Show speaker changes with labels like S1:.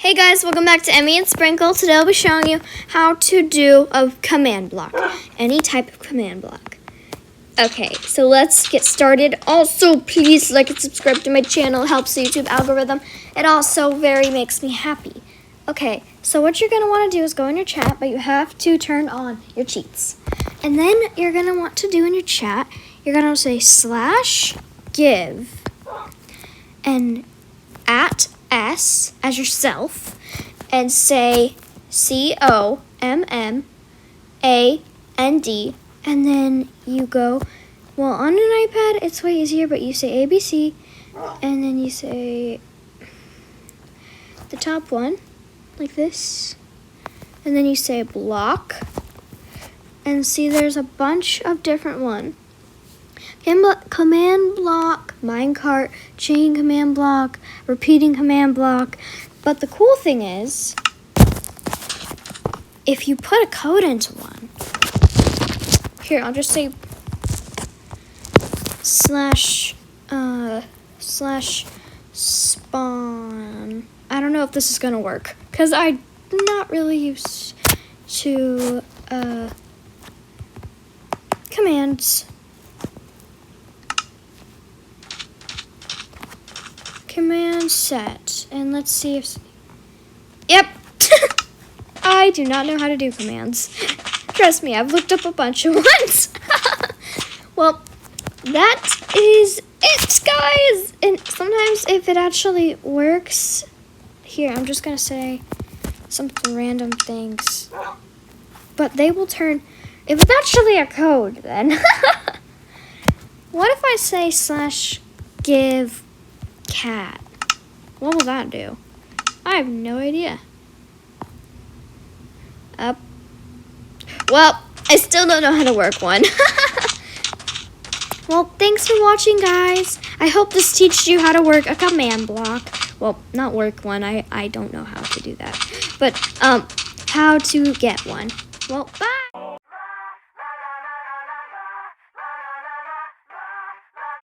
S1: Hey guys, welcome back to Emmy and Sprinkle. Today I'll be showing you how to do a command block, any type of command block. Okay, so let's get started. Also, please like and subscribe to my channel. It helps the YouTube algorithm. It also very makes me happy. Okay, so what you're going to want to do is go in your chat, but you have to turn on your cheats. And then you're going to want to do in your chat, you're going to say /give and @s as yourself and say COMMAND, and then you go, well, on an iPad it's way easier, but you say ABC and then you say the top one like this, and then you say block, and see there's a bunch of different ones. Command block, minecart, chain command block, repeating command block. But the cool thing is, if you put a code into one, here, I'll just say /spawn. I don't know if this is gonna work, because I'm not really used to commands. Command set, and let's see if, yep. I do not know how to do commands. Trust me, I've looked up a bunch of ones. Well, that is it, guys. And sometimes if it actually works, here, I'm just gonna say some random things, but they will turn, if it's actually a code, then. What if I say /give cat? What will that do? I have no idea. Well, I still don't know how to work one. Well, thanks for watching, guys. I hope this teaches you how to work a command block. Well, not work one. I don't know how to do that. But how to get one. Well, bye.